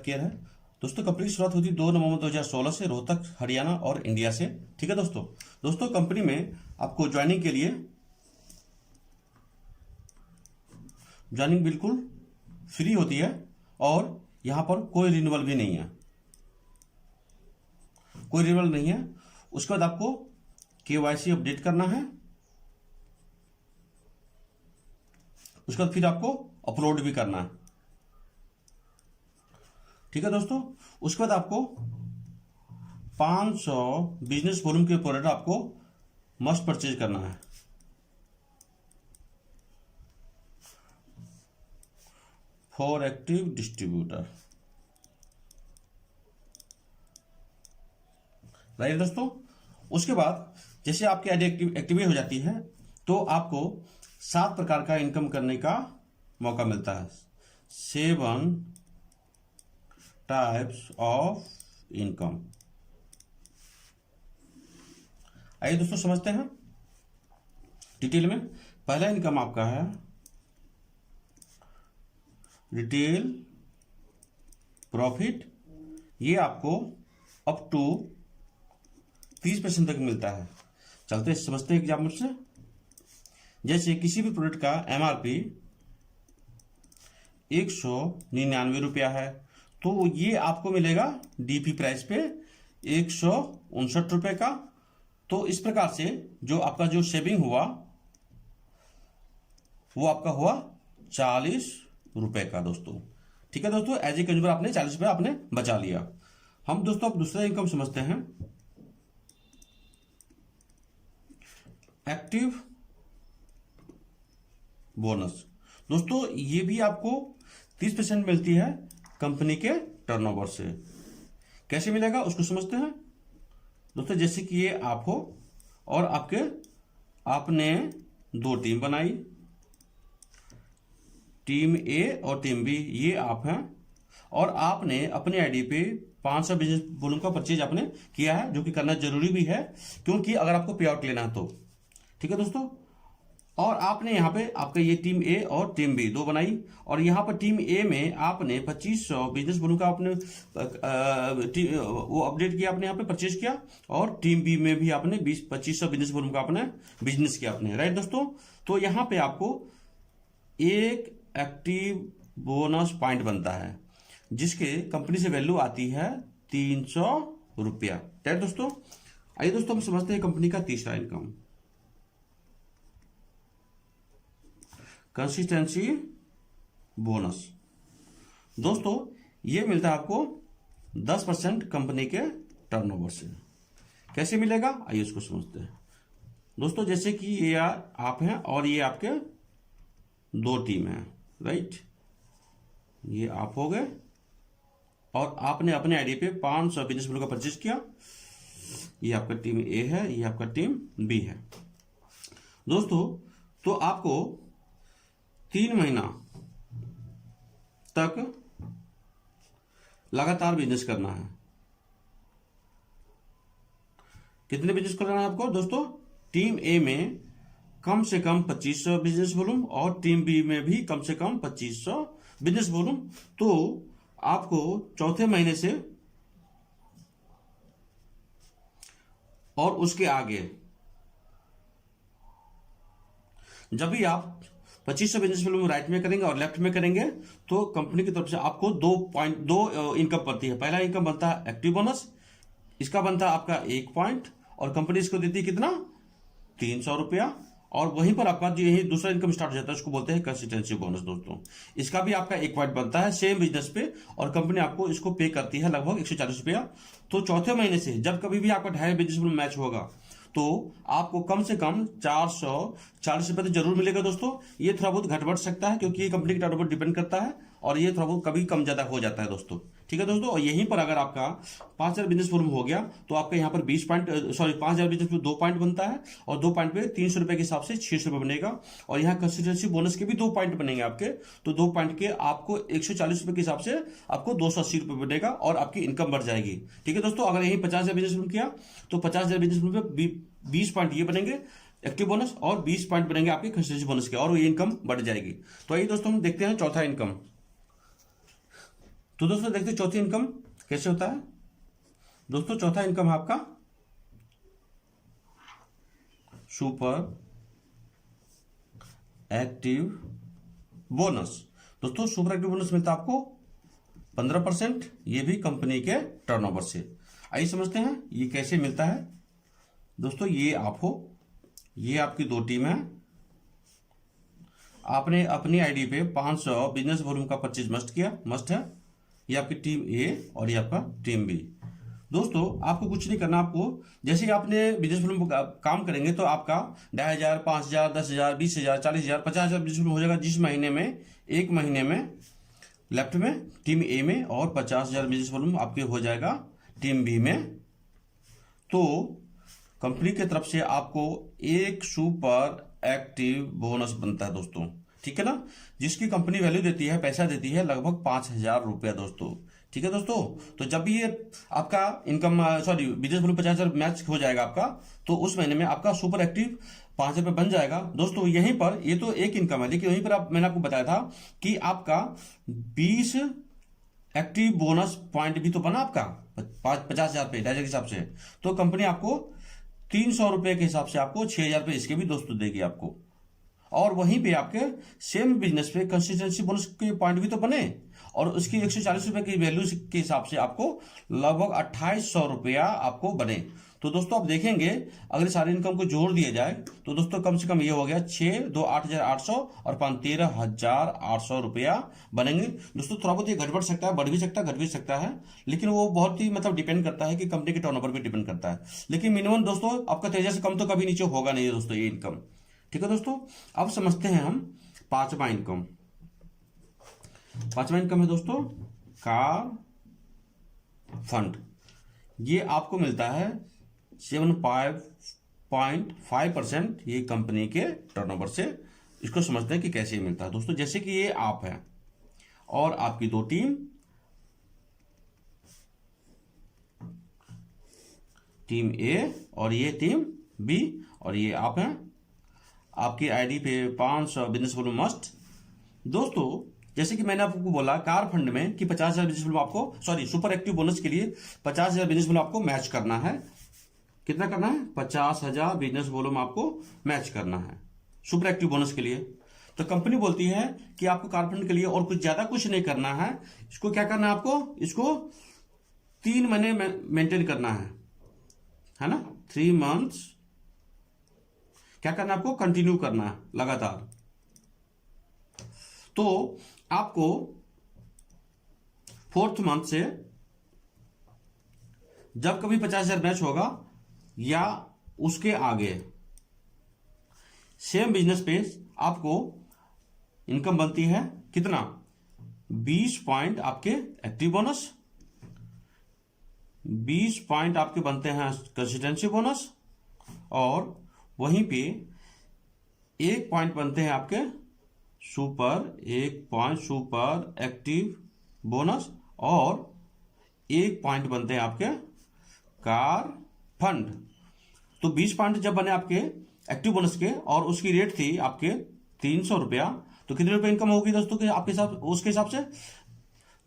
Care है। दोस्तों company की शुरुआत हुई थी 2 नवंबर 2016 से रोहतक, हरियाणा और इंडिया से। ठीक है दोस्तों कंपनी में आपको ज्वाइनिंग के लिए ज्वाइनिंग बिल्कुल फ्री होती है और यहां पर कोई रिन्यूअल भी नहीं है, कोई रिन्यूअल नहीं है। उसके बाद आपको KYC अपडेट करना है, उसके बाद फिर आपको अपलोड भी करना है। ठीक है दोस्तों, उसके बाद आपको 500 बिजनेस वॉल्यूम के प्रोडक्ट आपको मस्ट परचेज करना है। फॉर एक्टिव डिस्ट्रीब्यूटर, राइट दोस्तों। उसके बाद जैसे आपकी आईडी एक्टिवेट हो जाती है तो आपको 7 प्रकार का इनकम करने का मौका मिलता है। 7 टाइप्स ऑफ इनकम। आइए दोस्तों समझते हैं डिटेल में। पहला इनकम आपका है रिटेल प्रॉफिट। ये आपको अप टू 30% तक मिलता है। चलते समझते हैं एग्जाम्पल से। जैसे किसी भी प्रोडक्ट का MRP 199 रुपया है तो ये आपको मिलेगा DP प्राइस पे 159 रुपए का। तो इस प्रकार से जो आपका जो सेविंग हुआ वो आपका हुआ 40 रुपए का दोस्तों। ठीक है दोस्तों, एज ए कंज्यूमर आपने 40 रुपए आपने बचा लिया। हम दोस्तों अब दूसरा इनकम समझते हैं, एक्टिव बोनस। दोस्तों ये भी आपको 30% मिलती है कंपनी के टर्नओवर से। कैसे मिलेगा उसको समझते हैं दोस्तों। जैसे कि ये आप हो और आपने 2 टीम बनाई, टीम A और टीम B, ये आप हैं और आपने अपने आईडी पे 500 बिजनेस वॉल्यूम का परचेज आपने किया है, जो कि करना जरूरी भी है क्योंकि अगर आपको पे आउट लेना है तो। ठीक है दोस्तों, और आपने यहाँ पे आपका ये टीम A और टीम B 2 बनाई और यहाँ पर टीम A में आपने 2500 बिजनेस वॉल्यूम का आपने वो अपडेट किया, आपने यहाँ पे परचेज किया। और टीम B में भी आपने 2500 बिजनेस वॉल्यूम का आपने बिजनेस किया आपने, राइट दोस्तों। तो यहाँ पे आपको एक एक्टिव बोनस पॉइंट बनता है जिसके कंपनी से वैल्यू आती है 300 रुपया, राइट दोस्तों। आइए दोस्तों हम समझते हैं कंपनी का तीसरा इनकम, कंसिस्टेंसी बोनस। दोस्तों ये मिलता है आपको 10% कंपनी के टर्नओवर से। कैसे मिलेगा आइए उसको समझते हैं दोस्तों। जैसे कि ये आप हैं और ये आपके 2 टीम हैं, राइट। ये आप हो गए और आपने अपने आईडी पे 500 बिजनेस वॉल्यूम का परचेज किया। ये आपका टीम A है, ये आपका टीम B है दोस्तों। तो आपको 3 महीना तक लगातार बिजनेस करना है। कितने बिजनेस करना है आपको दोस्तों? टीम A में कम से कम 2500 बिजनेस वॉल्यूम और टीम B में भी कम से कम 2500 बिजनेस वॉल्यूम। तो आपको चौथे महीने से और उसके आगे जब भी आप 2500 बिजनेस वॉल्यूम राइट में करेंगे और लेफ्ट में करेंगे तो कंपनी की तरफ से आपको 2 इनकम बनती है। पहला इनकम बनता है एक्टिव बोनस, इसका बनता है आपका 1 पॉइंट और कंपनी इसको देती है कितना? 300 रुपया। और वहीं पर आपका जो यही दूसरा इनकम स्टार्ट हो जाता है उसको बोलते हैं कंसिस्टेंसी बोनस दोस्तों। इसका भी आपका 1 पॉइंट बनता है सेम बिजनेस पे और कंपनी आपको इसको पे करती है लगभग 140 रुपया। तो चौथे महीने से जब कभी भी आपका 2.5 बिजनेस में मैच होगा तो आपको कम से कम 440 रुपए तो जरूर मिलेगा दोस्तों। ये थोड़ा बहुत घट बढ़ सकता है क्योंकि ये कंपनी के टर्नओवर डिपेंड करता है और ये थोड़ा बहुत कभी कम ज्यादा हो जाता है दोस्तों। ठीक है दोस्तों, और यहीं पर अगर आपका 5000 बिजनेस वॉल्यूम हो गया तो आपका यहाँ पर 5000 बिजनेस में 2 पॉइंट बनता है और 2 पॉइंट पे 300 रुपए के हिसाब से 600 रुपए बनेगा और यहाँ कंसिस्टेंसी बोनस के भी 2 पॉइंट बनेंगे आपके। तो 2 पॉइंट के आपको 140 रुपए के हिसाब से आपको 280 रुपए बनेगा और आपकी इनकम बढ़ जाएगी। ठीक है दोस्तों, अगर यही 50,000 बिजनेस वॉल्यूम किया तो 50,000 बिजनेस वॉल्यूम पे 20 पॉइंट ये बनेंगे एक्टिव बोनस और 20 पॉइंट बनेंगे आपके कंसिस्टेंसी बोनस के और ये इनकम बढ़ जाएगी। तो आइए दोस्तों हम देखते हैं चौथा इनकम, तो दोस्तों देखते हैं चौथी इनकम कैसे होता है। दोस्तों चौथा इनकम है आपका सुपर एक्टिव बोनस। दोस्तों सुपर एक्टिव बोनस मिलता है आपको 15%, ये भी कंपनी के टर्नओवर से। आइए समझते हैं ये कैसे मिलता है। दोस्तों ये आप हो, ये आपकी दो टीम है, आपने अपनी आईडी पे 500 बिजनेस वॉल्यूम का परचेज मस्ट है। ये आपकी टीम ए और ये आपका टीम बी। दोस्तों आपको कुछ नहीं करना, आपको जैसे ही आपने बिजनेस वॉल्यूम काम करेंगे तो आपका 10,000, 5,000, 10,000, 20,000, 40,000, 50,000 बिजनेस वॉल्यूम हो जाएगा जिस महीने में, एक महीने में लेफ्ट में टीम ए में, और 50,000 बिजनेस वॉल्यूम आपके हो जाएगा टीम बी में। तो कंपनी की तरफ से आपको एक सुपर एक्टिव बोनस बनता है दोस्तों, ठीक है ना, जिसकी कंपनी वैल्यू देती है, पैसा देती है लगभग 5,000 रुपया दोस्तों, ठीक है दोस्तों। तो जब भी ये आपका इनकम बिजनेस वॉल्यूम 50,000 मैच हो जाएगा आपका, तो उस महीने में आपका सुपर एक्टिव 5,000 रुपये बन जाएगा दोस्तों। यहीं पर ये तो एक इनकम है, लेकिन वहीं पर मैंने आपको बताया था कि आपका 20 एक्टिव बोनस पॉइंट भी तो बना आपका 50,000 पे 2,500 के हिसाब से। तो कंपनी आपको 300 रुपए के हिसाब से आपको 6,000 रुपये इसके भी दोस्तों देगी आपको। और वहीं पे आपके सेम बिजनेस पे कंसिस्टेंसी बोनस के पॉइंट भी तो बने, और उसकी 140 रुपए की वैल्यू के हिसाब से आपको लगभग 2,800 रुपया आपको बने। तो दोस्तों आप देखेंगे अगर सारे इनकम को जोड़ दिया जाए तो दोस्तों कम से कम ये हो गया 6, 2, 8,800 और 5, 13,800 रुपया बनेंगे दोस्तों। थोड़ा बहुत ये घट बढ़ सकता है, बढ़ भी सकता है, घट भी सकता है, लेकिन वो बहुत ही मतलब डिपेंड करता है कि कंपनी के टर्नओवर पे डिपेंड करता है। लेकिन मिनिमम दोस्तों आपका 13,000 से कम तो कभी नीचे होगा नहीं दोस्तों ये इनकम, ठीक है दोस्तों। अब समझते हैं हम पांचवा इनकम। पांचवा इनकम है दोस्तों कार फंड। ये आपको मिलता है 7.5% ये कंपनी के टर्नओवर से। इसको समझते हैं कि कैसे मिलता है दोस्तों। जैसे कि ये आप है और आपकी दो टीम ए और ये टीम बी, और ये आप हैं, आपकी आईडी पे 500 बिजनेस वॉल्यूम मस्ट। दोस्तों जैसे कि मैंने आपको बोला कार फंड में कि 50,000 बिजनेस वॉल्यूम आपको सुपर एक्टिव बोनस के लिए 50,000 बिजनेस वॉल्यूम आपको मैच करना है। कितना करना है? 50,000 बिजनेस वॉल्यूम आपको मैच करना है सुपर एक्टिव बोनस के लिए। तो कंपनी बोलती है कि आपको कार फंड के लिए और कुछ ज्यादा कुछ नहीं करना है। इसको क्या करना है आपको? इसको 3 महीने मेंटेन करना है ना, 3 मंथ्स क्या करना है आपको? कंटिन्यू करना है लगातार। तो आपको 4th मंथ से जब कभी 50,000 मैच होगा या उसके आगे सेम बिजनेस पे आपको इनकम बनती है कितना? 20 पॉइंट आपके एक्टिव बोनस, 20 पॉइंट आपके बनते हैं कंसिस्टेंसी बोनस, और वहीं पे 1 पॉइंट बनते हैं आपके सुपर एक्टिव बोनस, और 1 पॉइंट बनते हैं आपके कार फंड। तो 20 पॉइंट जब बने आपके एक्टिव बोनस के और उसकी रेट थी आपके 300 रुपया, तो कितने रुपए इनकम होगी दोस्तों के आपके हिसाब उसके हिसाब से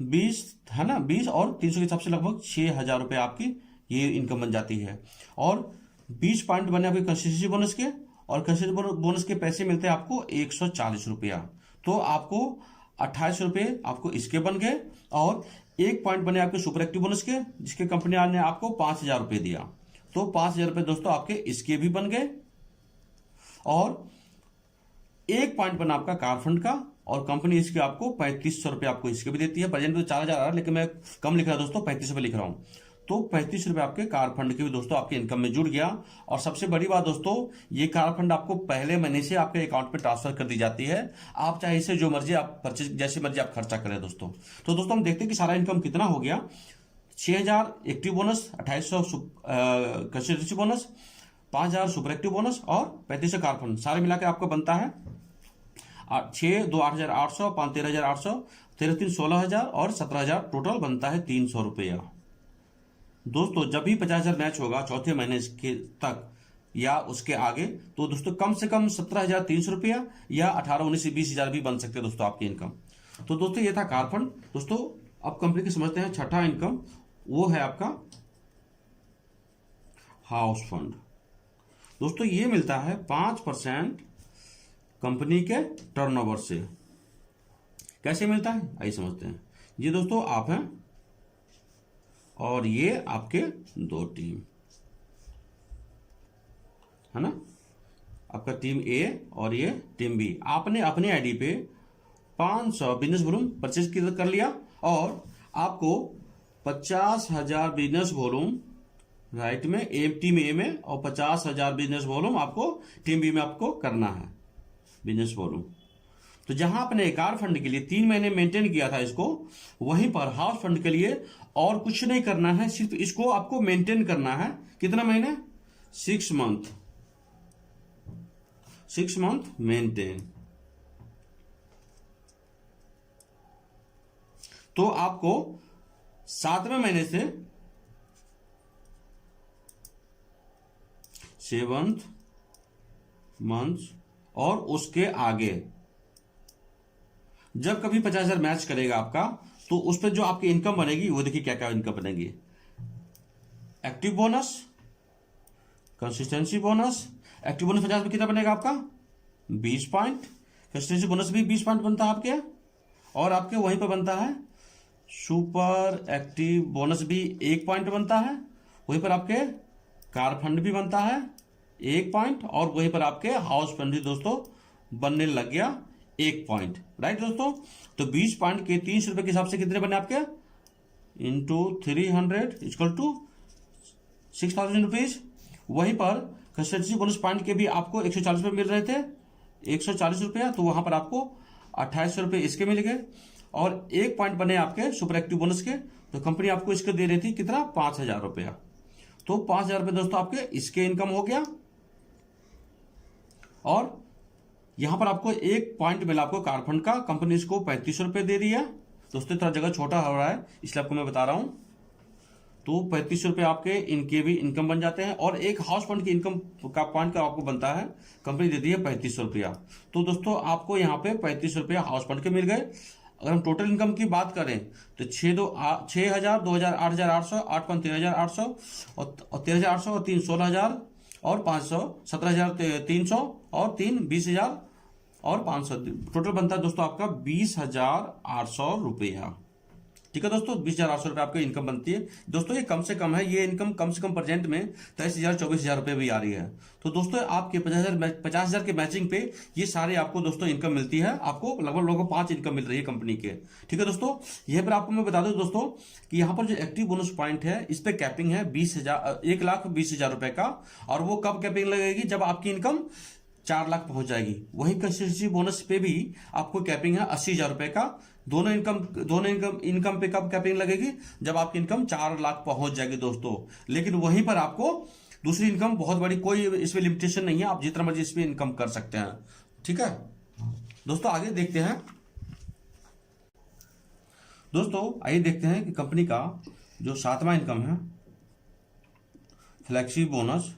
20 है ना, 20 और 300 के हिसाब से लगभग 6,000 रुपये आपकी ये इनकम बन जाती है। और 20 पॉइंट बने आपके कंसिस्टेंसी बोनस के, और कंसिस्टेंसी बोनस के पैसे मिलते हैं आपको 140 रुपया। तो आपको 28 रुपये आपको इसके बन गए, और 1 पॉइंट बने आपके सुपर एक्टिव बोनस के जिसके कंपनी ने आपको 5,000 रुपये दिया, तो 5,000 रुपये दोस्तों आपके इसके भी बन गए, और 1 पॉइंट बना आपका कार फंड का, और कंपनी इसके आपको 3,500 रुपये आपको इसके भी देती है। प्रेजेंट तो 4,000 आ रहा है, लेकिन मैं कम लिख रहा हूं दोस्तों, 35 रुपये लिख रहा हूं। तो 35 रुपये आपके कार फंड के भी दोस्तों आपके इनकम में जुड़ गया। और सबसे बड़ी बात दोस्तों, ये कार फंड आपको पहले महीने से आपके अकाउंट पे ट्रांसफर कर दी जाती है। आप चाहे इसे जो मर्जी आप परचेज जैसे मर्जी आप खर्चा करें दोस्तों। तो दोस्तों हम देखते हैं कि सारा इनकम कितना हो गया। 6,000 active bonus, 2,800 consistency bonus, 5,000 super active bonus और 3500 कार फंड, सारे मिलाकर आपको बनता है 6, 2, 8,800, 5, 13,800, 13, 3, 16,000 और 17,000, टोटल बनता है 300 रुपया। दोस्तों जब भी 50,000 मैच होगा चौथे महीने के तक या उसके आगे, तो दोस्तों कम से कम 17,300 रुपया या 18, 19, 20,000 भी बन सकते हैं दोस्तों आपकी इनकम। तो दोस्तों ये था कार फंड। दोस्तों अब कंपनी की समझते हैं छठा इनकम, वो है आपका हाउस फंड। दोस्तों ये मिलता है 5% कंपनी के टर्नओवर से। कैसे मिलता है आइए समझते हैं। ये दोस्तों आप हैं और ये आपके दो टीम है ना, आपका टीम ए और ये टीम बी। आपने अपने आईडी पे 500 बिजनेस वॉल्यूम परचेज कर लिया और आपको 50,000 बिजनेस वॉल्यूम राइट में टीम ए में और 50,000 बिजनेस वॉल्यूम आपको टीम बी में आपको करना है बिजनेस वॉल्यूम। तो जहां आपने एकार फंड के लिए 3 महीने मेंटेन किया था इसको, वहीं पर हाउस फंड के लिए और कुछ नहीं करना है, सिर्फ इसको आपको मेंटेन करना है। कितना महीने? 6 मंथ। 6 month maintain. तो आपको 7वें महीने से 7th मंथ और उसके आगे जब कभी 50,000 मैच करेगा आपका, तो उस पर जो आपकी इनकम बनेगी वो देखिए क्या क्या इनकम बनेगी। Active bonus, consistency bonus. Active bonus 50 में कितना बनेगा आपका? 20 पॉइंट। कंसिस्टेंसी बोनस भी 20 पॉइंट बनता है आपके, और आपके वहीं पर बनता है सुपर एक्टिव बोनस भी 1 पॉइंट बनता है। वहीं पर आपके कार फंड भी बनता है 1 पॉइंट, और वहीं पर आपके हाउस फंड भी दोस्तों बनने लग गया 1 पॉइंट। राइट दोस्तों, तो 20 पॉइंट के 300 रुपए के हिसाब से कितने बने आपके? Into 300 equal to 6,000 rupees. वहीं पर कंसिस्टेंसी बोनस पॉइंट के भी आपको 140 रुपये मिल रहे थे, 140 रुपया, तो वहां पर आपको 2800 रुपये इसके मिल गए, और 1 पॉइंट बने आपके सुपर एक्टिव बोनस के। तो कंपनी आपको इसके दे रही थी कितना? 5,000 रुपया। तो 5,000 रुपये दोस्तों आपके इसके इनकम हो गया, और यहां पर आपको 1 पॉइंट मिला आपको कार फंड का। कंपनी इसको 3500 रुपये दे रही है दोस्तों, थोड़ा जगह छोटा हो रहा है इसलिए आपको मैं बता रहा हूं। तो 3500 रुपये आपके इनके भी इनकम बन जाते हैं, और एक हाउस फंड की इनकम का पॉइंट का आपको बनता है, कंपनी देती है 3500 रुपया। तो दोस्तों आपको यहाँ पे 3500 रुपया हाउस फंड के मिल गए। अगर हम टोटल इनकम की बात करें तो 6,000, 2,000, 8,800, 8 5 13,800, और 13,800 और 3 16,000 और 500 17,300 और 3 20,000 और 500, टोटल बनता है दोस्तों आपका 20,800 रुपया। ठीक है दोस्तों, 20,800 रुपये आपकी इनकम बनती है। दोस्तों ये कम से कम है, ये इनकम कम से कम प्रेजेंट में 23,000 24,000 रुपये भी आ रही है। तो दोस्तों आपके 50,000 के मैचिंग पे ये सारे आपको दोस्तों इनकम मिलती है। आपको लगभग 5 इनकम मिल रही है कंपनी के। ठीक है दोस्तों, यह पर आपको मैं बता दूं दोस्तों कि यहाँ पर जो एक्टिव बोनस पॉइंट है इस पे कैपिंग है 1,20,000 रुपए का, और वो कब कैपिंग लगेगी? जब आपकी इनकम 4 लाख पहुंच जाएगी। वहीं कंसिस्टेंसी बोनस पे भी आपको कैपिंग है 80,000 रुपए का। दोनों इनकम पे कब कैपिंग लगेगी? जब आपकी इनकम 4 लाख पहुंच जाएगी दोस्तों। लेकिन वहीं पर आपको दूसरी इनकम बहुत बड़ी, कोई इसमें लिमिटेशन नहीं है, आप जितना मर्जी इसमें इनकम कर सकते हैं। ठीक है दोस्तों, आगे देखते हैं। दोस्तों आइए देखते हैं कि कंपनी का जो 7वां इनकम है फ्लैक्सी बोनस,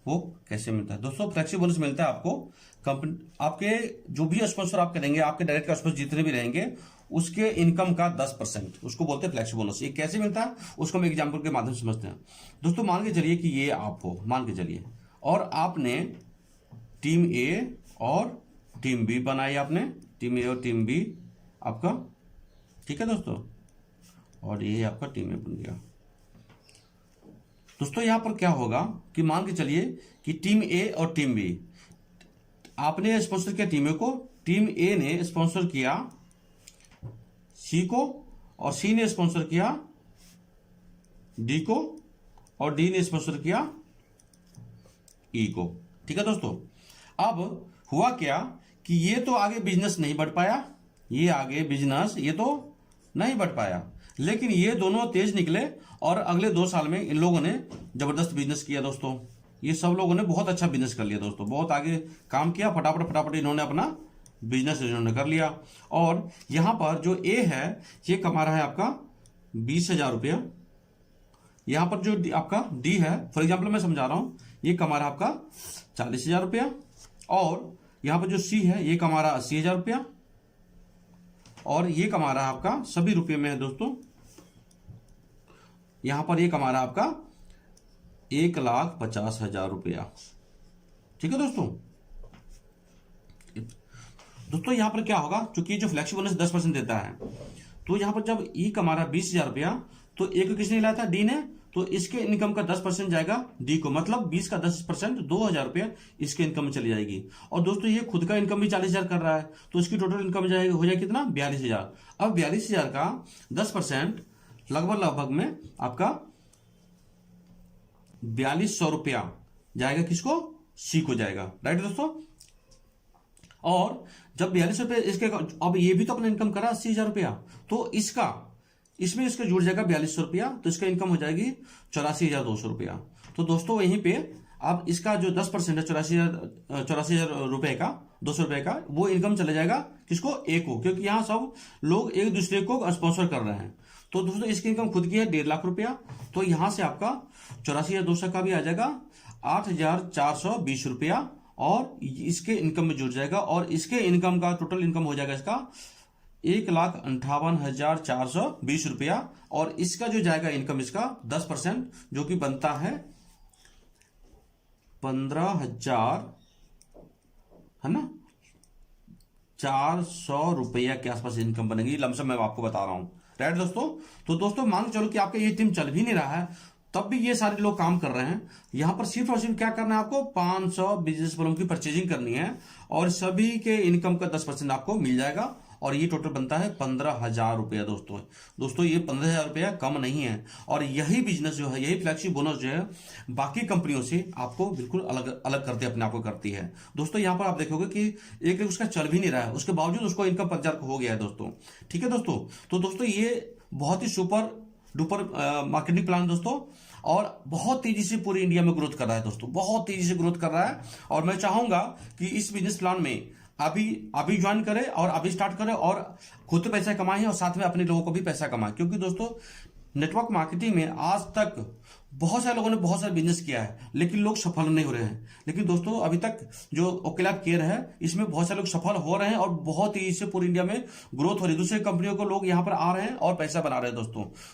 वो कैसे मिलता है। दोस्तों फ्लैक्सी बोनस मिलता है आपको कंपनी, आपके जो भी स्पॉन्सर आप करेंगे, आपके डायरेक्ट स्पॉन्सर जितने भी रहेंगे, उसके इनकम का 10%, उसको बोलते हैं फ्लैक्सी बोनस। ये कैसे मिलता है उसको हम एग्जांपल के माध्यम से समझते हैं। दोस्तों मान के चलिए कि ये आप हो, मान के चलिए, और आपने टीम ए और टीम बी बनाई, आपने टीम ए और टीम बी आपका। ठीक है दोस्तों, और ये आपका टीम ए बन गया। दोस्तों यहां पर क्या होगा कि मान के चलिए कि टीम ए और टीम बी, आपने स्पॉन्सर किया टीम ए को, टीम ए ने स्पॉन्सर किया सी को, और सी ने स्पॉन्सर किया डी को, और डी ने स्पॉन्सर किया ई को। ठीक है दोस्तों, अब हुआ क्या कि ये तो आगे बिजनेस नहीं बढ़ पाया, ये आगे बिजनेस ये तो नहीं बढ़ पाया, लेकिन ये दोनों तेज निकले, और अगले 2 साल में इन लोगों ने जबरदस्त बिजनेस किया दोस्तों। ये सब लोगों ने बहुत अच्छा बिजनेस कर लिया दोस्तों, बहुत आगे काम किया, फटाफट इन्होंने अपना बिजनेस इन्होंने कर लिया। और यहां पर जो ए है ये कमा रहा है आपका 20,000 रुपया। यहां पर जो आपका डी है, फॉर एग्जाम्पल मैं समझा रहा हूं, ये कमा रहा है आपका 40,000 रुपया, और यहां पर जो सी है ये कमा रहा 80,000 रुपया, और ये कमा रहा है आपका सभी रुपये में है दोस्तों, यहां पर ये कमा रहा है आपका 1,50,000 रुपया। ठीक है दोस्तों। दोस्तों यहां पर क्या होगा, क्योंकि जो फ्लेक्सी बोनस 10% देता है, तो यहां पर जब ई कमा रहा 20,000 रुपया, तो ए को किसने लाया था, डी ने, तो इसके इनकम का 10% जाएगा डी को, मतलब 20 का 10% 2,000 रुपया इसके इनकम में चली जाएगी। और दोस्तों ये खुद का इनकम भी 40,000 कर रहा है, तो इसकी टोटल इनकम हो जाएगी कितना, 42,000। अब 42,000 का 10% लगभग में आपका 4,200 रुपया जाएगा किसको, सी को जाएगा। राइट दोस्तों। और जब 42 रुपये इसके, अब ये भी तो अपना इनकम करा 80,000 रुपया, तो इसमें इसका जुड़ जाएगा 4200 रुपया, तो इसका इनकम हो जाएगी 84,200 रुपया। तो दोस्तों वहीं पे अब इसका जो 10% है 84,000 रुपए का, 200 रुपए का, वो इनकम चला जाएगा किसको, ए को, क्योंकि यहां सब लोग एक दूसरे को स्पॉन्सर कर रहे हैं। तो दोस्तों इसकी इनकम खुद की है 1.5 लाख रुपया, तो यहां से आपका 84,200 का भी आ जाएगा 8,420 रुपया, और इसके इनकम में जुड़ जाएगा, और इसके इनकम का टोटल इनकम हो जाएगा इसका 1,58,420 रुपया। और इसका जो जाएगा इनकम इसका 10% जो कि बनता है 15,000, है ना, 400 रुपया के आसपास इनकम बनेगी, लमसम मैं आपको बता रहा हूं। राइट दोस्तों। तो दोस्तों मान चलो कि आपका ये टीम चल भी नहीं रहा है, तब भी ये सारे लोग काम कर रहे हैं। यहां पर सिर्फ और सिर्फ क्या करना है आपको, 500 बिजनेस बलों की परचेजिंग करनी है, और सभी के इनकम का 10% आपको मिल जाएगा, और ये टोटल बनता है 15,000 रुपया। दोस्तों ये 15,000 रुपया कम नहीं है, और यही बिजनेस जो है, यही फ्लैगशिप बोनस जो है बाकी कंपनियों से आपको बिल्कुल अलग करते अपने आप को करती है। दोस्तों यहाँ पर आप देखोगे कि एक उसका चल भी नहीं रहा है, उसके बावजूद उसको इनकम 5,000 हो गया है दोस्तों। ठीक है दोस्तों। तो दोस्तों ये बहुत ही सुपर डुपर मार्केटिंग प्लान दोस्तों, और बहुत तेजी से पूरे इंडिया में ग्रोथ कर रहा है दोस्तों, बहुत तेजी से ग्रोथ कर रहा है। और मैं चाहूंगा कि इस बिजनेस प्लान में अभी ज्वाइन करें, और अभी स्टार्ट करें, और खुद पैसा कमाएं, और साथ में अपने लोगों को भी पैसा कमाएं। क्योंकि दोस्तों नेटवर्क मार्केटिंग में आज तक बहुत सारे लोगों ने बहुत सारे बिजनेस किया है, लेकिन लोग सफल नहीं हो रहे हैं। लेकिन दोस्तों अभी तक जो ओकेलैब केयर है, इसमें बहुत सारे लोग सफल हो रहे हैं, और बहुत तेजी से पूरी इंडिया में ग्रोथ हो रही है। दूसरे कंपनियों को लोग यहाँ पर आ रहे हैं और पैसा बना रहे हैं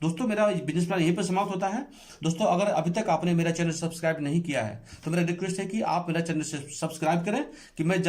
दोस्तों मेरा बिजनेस प्लान यहीं पर समाप्त होता है। दोस्तों अगर अभी तक आपने मेरा चैनल सब्सक्राइब नहीं किया है, तो मेरा रिक्वेस्ट है कि आप मेरा चैनल सब्सक्राइब करें, कि मैं